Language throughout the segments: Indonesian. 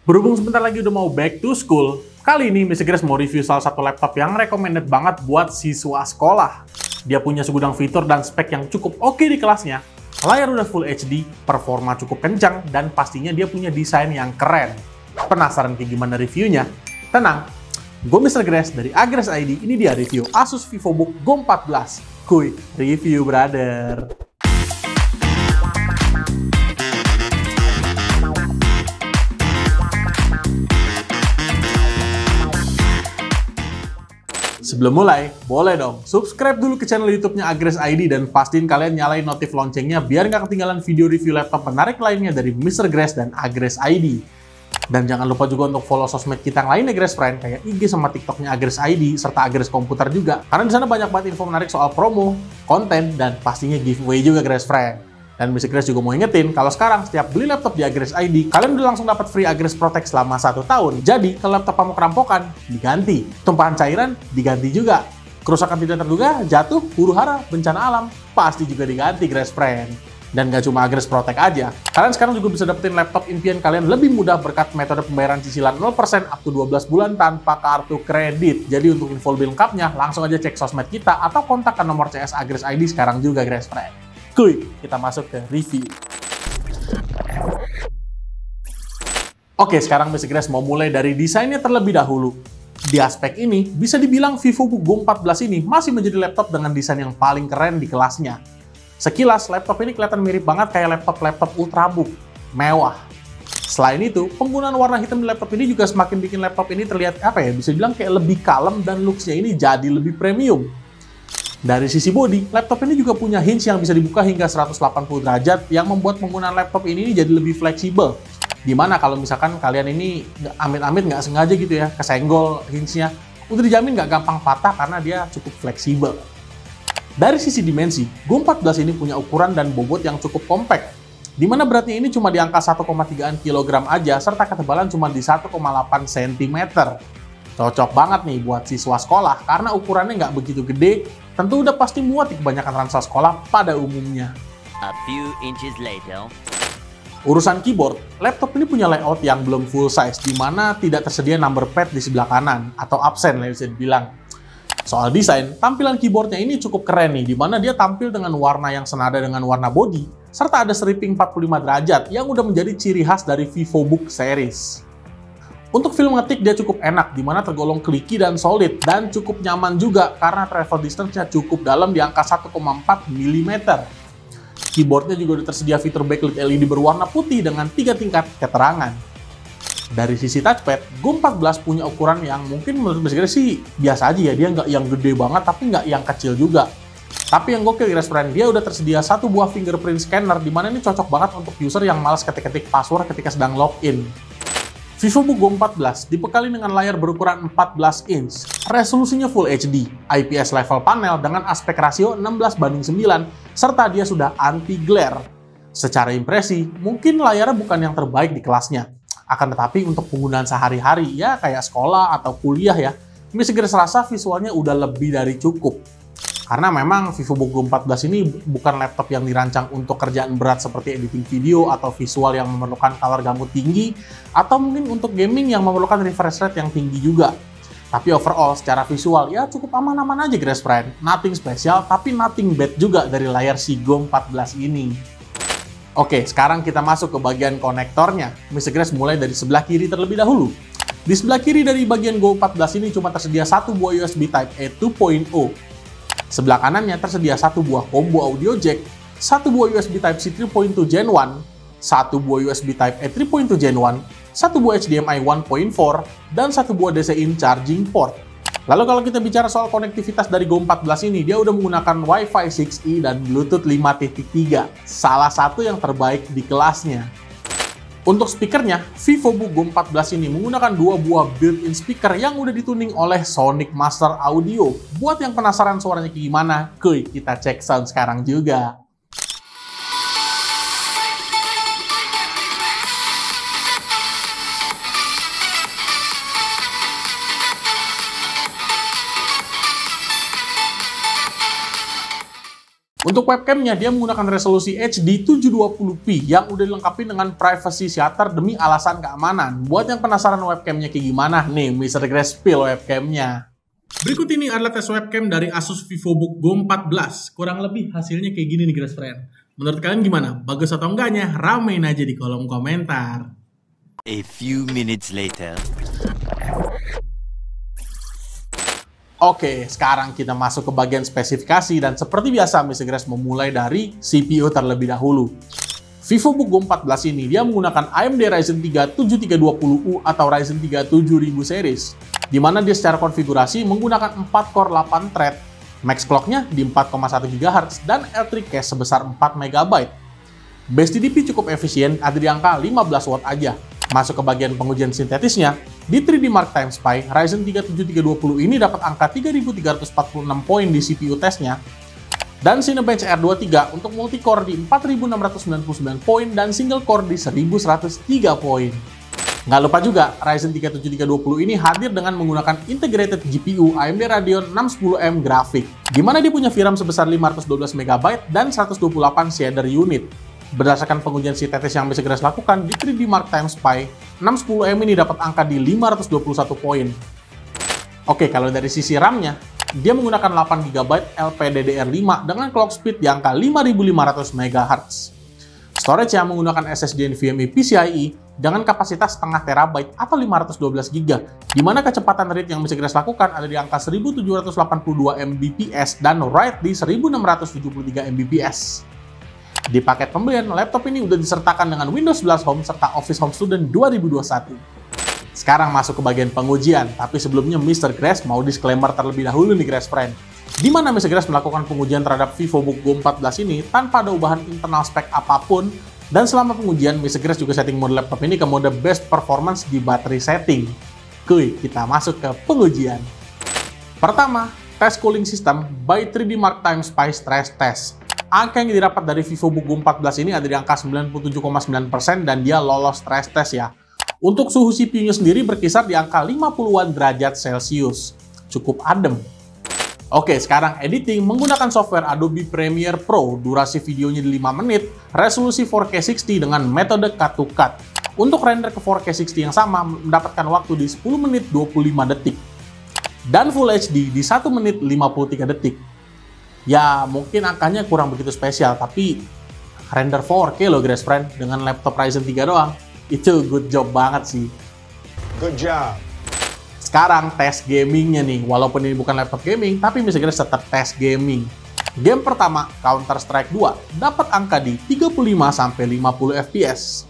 Berhubung sebentar lagi udah mau back to school, kali ini Mr. Grace mau review salah satu laptop yang recommended banget buat siswa sekolah. Dia punya segudang fitur dan spek yang cukup oke di kelasnya, layar udah Full HD, performa cukup kencang, dan pastinya dia punya desain yang keren. Penasaran kayak gimana reviewnya? Tenang, gue Mr. Grace dari Agres ID, ini dia review Asus VivoBook Go 14. Kuy, review brother! Sebelum mulai, boleh dong subscribe dulu ke channel YouTube-nya Agres ID dan pastiin kalian nyalain notif loncengnya biar nggak ketinggalan video review laptop menarik lainnya dari Mr. Grace dan Agres ID. Dan jangan lupa juga untuk follow sosmed kita yang lainnya Grace Friend, kayak IG sama TikTok-nya Agres ID, serta Agres Komputer juga. Karena di sana banyak banget info menarik soal promo, konten, dan pastinya giveaway juga Grace Friend. Dan Mr. Grace juga mau ingetin, kalau sekarang setiap beli laptop di Agres ID, kalian udah langsung dapat free Agres Protect selama 1 tahun. Jadi, kalau laptop kamu kerampokan, diganti. Tumpahan cairan, diganti juga. Kerusakan tidak terduga, jatuh, huru-hara, bencana alam, pasti juga diganti Grace Friend. Dan gak cuma Agres Protect aja, kalian sekarang juga bisa dapetin laptop impian kalian lebih mudah berkat metode pembayaran cicilan 0% up to 12 bulan tanpa kartu kredit. Jadi untuk info lebih lengkapnya, langsung aja cek sosmed kita atau kontak ke nomor CS Agres ID sekarang juga Grace Friend. Kuy, kita masuk ke review. Oke, sekarang Mr. Grace mau mulai dari desainnya terlebih dahulu. Di aspek ini, bisa dibilang VivoBook Go 14 ini masih menjadi laptop dengan desain yang paling keren di kelasnya. Sekilas, laptop ini kelihatan mirip banget kayak laptop Ultrabook, mewah. Selain itu, penggunaan warna hitam di laptop ini juga semakin bikin laptop ini terlihat, bisa dibilang kayak lebih kalem dan looks-nya ini jadi lebih premium. Dari sisi bodi, laptop ini juga punya hinge yang bisa dibuka hingga 180 derajat yang membuat penggunaan laptop ini jadi lebih fleksibel. Dimana kalau misalkan kalian ini amit-amit nggak sengaja gitu ya, kesenggol hinge-nya, udah dijamin nggak gampang patah karena dia cukup fleksibel. Dari sisi dimensi, Go 14 ini punya ukuran dan bobot yang cukup compact, dimana beratnya ini cuma di angka 1,3 kg aja, serta ketebalan cuma di 1,8 cm. Cocok banget nih buat siswa sekolah karena ukurannya nggak begitu gede, tentu udah pasti muat di kebanyakan ransel sekolah pada umumnya. A few inches later. Urusan keyboard, laptop ini punya layout yang belum full size, di mana tidak tersedia number pad di sebelah kanan, atau absen lah bisa dibilang. Soal desain, tampilan keyboardnya ini cukup keren nih, di mana dia tampil dengan warna yang senada dengan warna body, serta ada stripping 45 derajat yang udah menjadi ciri khas dari VivoBook series. Untuk film ngetik dia cukup enak, di mana tergolong clicky dan solid, dan cukup nyaman juga karena travel distance-nya cukup dalam di angka 1,4 mm. Keyboardnya juga udah tersedia fitur backlit LED berwarna putih dengan 3 tingkat keterangan. Dari sisi touchpad, Go 14 punya ukuran yang mungkin menurut saya sih biasa aja ya, dia nggak yang gede banget tapi nggak yang kecil juga. Tapi yang gokil Grace Friend, dia udah tersedia satu buah fingerprint scanner, di mana ini cocok banget untuk user yang malas ketik-ketik password ketika sedang login. VivoBook Go 14 dibekali dengan layar berukuran 14 inch, resolusinya Full HD, IPS level panel dengan aspek rasio 16:9, serta dia sudah anti-glare. Secara impresi, mungkin layarnya bukan yang terbaik di kelasnya. Akan tetapi untuk penggunaan sehari-hari, ya kayak sekolah atau kuliah ya, Mr. Grace rasa visualnya udah lebih dari cukup. Karena memang VivoBook Go 14 ini bukan laptop yang dirancang untuk kerjaan berat seperti editing video atau visual yang memerlukan color gamut tinggi, atau mungkin untuk gaming yang memerlukan refresh rate yang tinggi juga. Tapi overall, secara visual ya cukup aman-aman aja Grace Friend. Nothing spesial, tapi nothing bad juga dari layar si Go 14 ini. Oke, sekarang kita masuk ke bagian konektornya. Mr. Grace mulai dari sebelah kiri terlebih dahulu. Di sebelah kiri dari bagian Go 14 ini cuma tersedia satu buah USB Type-A 2.0. Sebelah kanannya tersedia satu buah combo audio jack, satu buah USB Type-C 3.2 Gen 1, satu buah USB Type-A 3.2 Gen 1, satu buah HDMI 1.4, dan satu buah DC-in charging port. Lalu kalau kita bicara soal konektivitas dari Go 14 ini, dia udah menggunakan Wi-Fi 6E dan Bluetooth 5.3, salah satu yang terbaik di kelasnya. Untuk speakernya, VivoBook Go 14 ini menggunakan dua buah built-in speaker yang udah dituning oleh Sonic Master Audio. Buat yang penasaran suaranya kayak gimana, kuy, kita cek sound sekarang juga. Untuk webcamnya, dia menggunakan resolusi HD 720p yang udah dilengkapi dengan privacy shutter demi alasan keamanan. Buat yang penasaran webcamnya kayak gimana, nih Mr. Grace spill webcamnya. Berikut ini adalah tes webcam dari Asus VivoBook Go 14. Kurang lebih hasilnya kayak gini nih Grace Friend. Menurut kalian gimana? Bagus atau enggaknya? Ramein aja di kolom komentar. A few minutes later. Oke, sekarang kita masuk ke bagian spesifikasi dan seperti biasa Mr. Grace memulai dari CPU terlebih dahulu. VivoBook Go 14 ini dia menggunakan AMD Ryzen 3 7320U atau Ryzen 3 7000 series, di mana dia secara konfigurasi menggunakan 4 core 8 thread, max clock-nya di 4,1 GHz dan L3 cache sebesar 4 MB. Base TDP cukup efisien, ada di angka 15 watt aja. Masuk ke bagian pengujian sintetisnya, di 3D Mark Time Spy, Ryzen 3 7320 ini dapat angka 3346 poin di CPU tesnya, dan Cinebench R23 untuk multi-core di 4699 poin dan single core di 1103 poin. Nggak lupa juga, Ryzen 3 7320 ini hadir dengan menggunakan integrated GPU AMD Radeon 610M Graphic, di mana dia punya VRAM sebesar 512 MB dan 128 shader unit. Berdasarkan pengujian sintetis yang Mr. Grace lakukan di 3D Mark Time Spy, 610M ini dapat angka di 521 poin. Oke, kalau dari sisi RAM-nya, dia menggunakan 8GB LPDDR5 dengan clock speed di angka 5500 MHz. Storage-nya menggunakan SSD NVMe PCIe dengan kapasitas setengah terabyte atau 512GB, di mana kecepatan read yang Mr. Grace lakukan ada di angka 1782 Mbps dan write di 1673 Mbps. Di paket pembelian, laptop ini udah disertakan dengan Windows 11 Home serta Office Home Student 2021. Sekarang masuk ke bagian pengujian, tapi sebelumnya Mr. Grace mau disclaimer terlebih dahulu nih Grace Friend. Di mana Mr. Grace melakukan pengujian terhadap VivoBook Go 14 ini tanpa ada ubahan internal spek apapun, dan selama pengujian Mr. Grace juga setting mode laptop ini ke mode best performance di battery setting. Kuy, kita masuk ke pengujian. Pertama, tes cooling system by 3D Mark Time Spy Stress Test. Angka yang didapat dari VivoBook Go 14 ini ada di angka 97,9% dan dia lolos stress test ya. Untuk suhu CPU-nya sendiri berkisar di angka 50-an derajat Celcius. Cukup adem. Oke, sekarang editing menggunakan software Adobe Premiere Pro, durasi videonya di 5 menit, resolusi 4K 60 dengan metode cut to cut. Untuk render ke 4K 60 yang sama mendapatkan waktu di 10 menit 25 detik. Dan Full HD di 1 menit 53 detik. Ya, mungkin angkanya kurang begitu spesial, tapi render 4K loh Grace Friend dengan laptop Ryzen 3 doang. Itu good job banget sih. Good job. Sekarang tes gamingnya nih, walaupun ini bukan laptop gaming, tapi Mr. Grace tetap tes gaming. Game pertama, Counter-Strike 2, dapat angka di 35-50 FPS.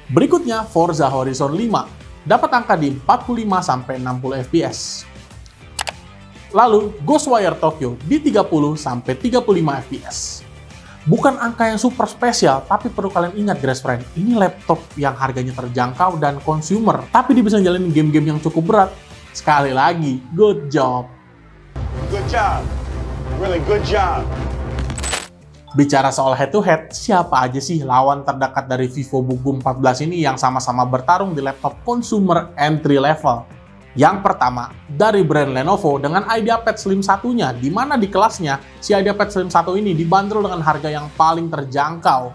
Berikutnya, Forza Horizon 5, dapat angka di 45-60 FPS. Lalu, Ghostwire Tokyo di 30-35 FPS. Bukan angka yang super spesial, tapi perlu kalian ingat Grace Friend, ini laptop yang harganya terjangkau dan consumer, tapi dia bisa jalanin game-game yang cukup berat. Sekali lagi, good job. Good job. Really good job. Bicara soal head-to-head, siapa aja sih lawan terdekat dari VivoBook Go 14 ini yang sama-sama bertarung di laptop consumer entry level? Yang pertama, dari brand Lenovo dengan IdeaPad Slim 1-nya, di mana di kelasnya, si IdeaPad Slim 1 ini dibanderol dengan harga yang paling terjangkau.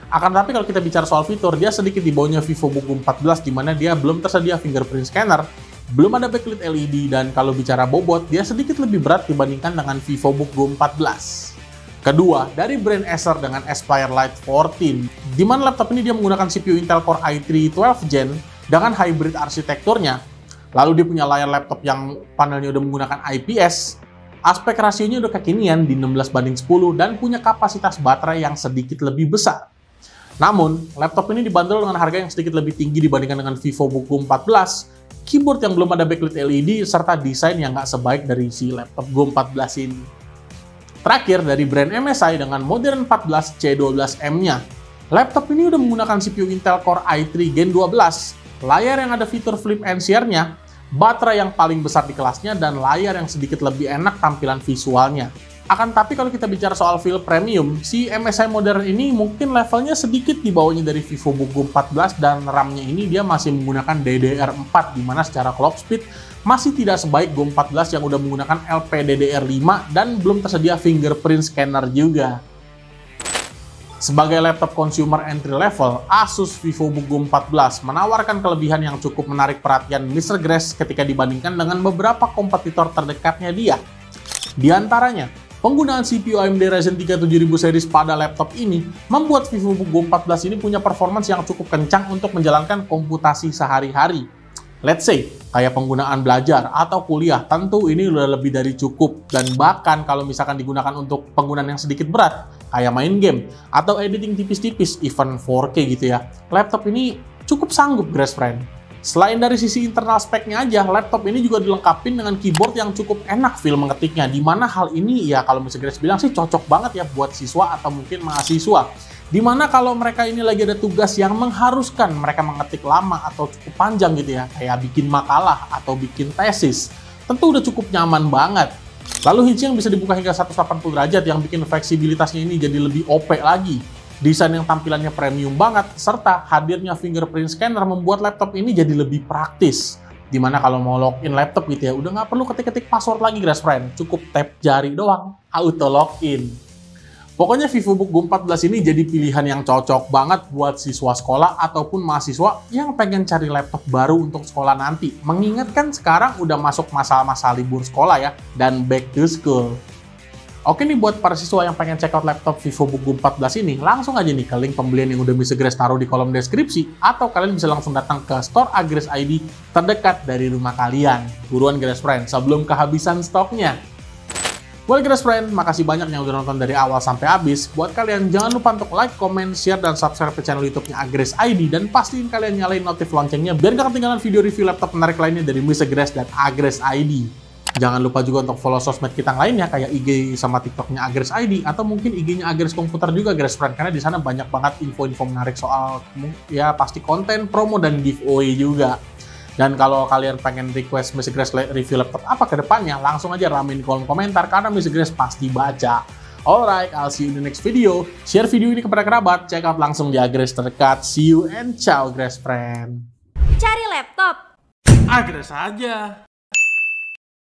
Akan tetapi kalau kita bicara soal fitur, dia sedikit di bawahnya VivoBook Go 14, di mana dia belum tersedia fingerprint scanner, belum ada backlit LED, dan kalau bicara bobot, dia sedikit lebih berat dibandingkan dengan VivoBook Go 14. Kedua, dari brand Acer dengan Aspire Light 14, di mana laptop ini dia menggunakan CPU Intel Core i3 12 Gen dengan hybrid arsitekturnya. Lalu dia punya layar laptop yang panelnya udah menggunakan IPS, aspek rasionya udah kekinian di 16:10 dan punya kapasitas baterai yang sedikit lebih besar. Namun, laptop ini dibanderol dengan harga yang sedikit lebih tinggi dibandingkan dengan VivoBook Go 14, keyboard yang belum ada backlit LED, serta desain yang nggak sebaik dari si laptop Go 14 ini. Terakhir, dari brand MSI dengan Modern 14 C12M-nya. Laptop ini udah menggunakan CPU Intel Core i3 Gen 12, layar yang ada fitur flip and share-nya, baterai yang paling besar di kelasnya, dan layar yang sedikit lebih enak tampilan visualnya. Akan tapi kalau kita bicara soal feel premium, si MSI modern ini mungkin levelnya sedikit di bawahnya dari VivoBook Go 14 dan RAM-nya ini dia masih menggunakan DDR4 di mana secara clock speed masih tidak sebaik Go 14 yang udah menggunakan LPDDR5 dan belum tersedia fingerprint scanner juga. Sebagai laptop consumer entry level, Asus VivoBook Go 14 menawarkan kelebihan yang cukup menarik perhatian Mr. Grace ketika dibandingkan dengan beberapa kompetitor terdekatnya dia. Di antaranya, penggunaan CPU AMD Ryzen 3 7000 series pada laptop ini membuat VivoBook Go 14 ini punya performance yang cukup kencang untuk menjalankan komputasi sehari-hari. Let's say, kayak penggunaan belajar atau kuliah, tentu ini udah lebih dari cukup. Dan bahkan kalau misalkan digunakan untuk penggunaan yang sedikit berat, kayak main game atau editing tipis-tipis, even 4K gitu ya, laptop ini cukup sanggup, Grace Friend. Selain dari sisi internal speknya aja, laptop ini juga dilengkapi dengan keyboard yang cukup enak feel mengetiknya. Dimana hal ini ya kalau Mr. Grace bilang sih cocok banget ya buat siswa atau mungkin mahasiswa. Dimana kalau mereka ini lagi ada tugas yang mengharuskan mereka mengetik lama atau cukup panjang gitu ya, kayak bikin makalah atau bikin tesis, tentu udah cukup nyaman banget. Lalu hinge yang bisa dibuka hingga 180 derajat yang bikin fleksibilitasnya ini jadi lebih OP lagi. Desain yang tampilannya premium banget, serta hadirnya fingerprint scanner membuat laptop ini jadi lebih praktis. Dimana kalau mau login laptop gitu ya, udah nggak perlu ketik-ketik password lagi, Grace Friend. Cukup tap jari doang, auto login. Pokoknya VivoBook Go 14 ini jadi pilihan yang cocok banget buat siswa sekolah ataupun mahasiswa yang pengen cari laptop baru untuk sekolah nanti. Mengingat kan sekarang udah masuk masa-masa libur sekolah ya, dan back to school. Oke nih buat para siswa yang pengen check out laptop VivoBook Go 14 ini, langsung aja nih ke link pembelian yang udah Mr. Grace taruh di kolom deskripsi, atau kalian bisa langsung datang ke store Agrace ID terdekat dari rumah kalian. Buruan Grace Friend, sebelum kehabisan stoknya. Well Grace Friend, makasih banyak yang udah nonton dari awal sampai habis. Buat kalian, jangan lupa untuk like, comment, share, dan subscribe ke channel YouTube-nya Agrace ID, dan pastiin kalian nyalain notif loncengnya biar gak ketinggalan video review laptop menarik lainnya dari Mr. Grace dan Agrace ID. Jangan lupa juga untuk follow sosmed kita yang lainnya kayak IG sama TikTok-nya Agrace ID atau mungkin IG-nya Agrace Komputer juga Grace Friend, karena di sana banyak banget info-info menarik soal ya pasti konten, promo, dan giveaway juga. Dan kalau kalian pengen request Mr. Grace review laptop apa ke depannya, langsung aja ramein di kolom komentar karena Mr. Grace pasti baca. Alright, I'll see you in the next video. Share video ini kepada kerabat, check out langsung di Agrace terdekat. See you and ciao Grace Friend. Cari laptop Agrace aja.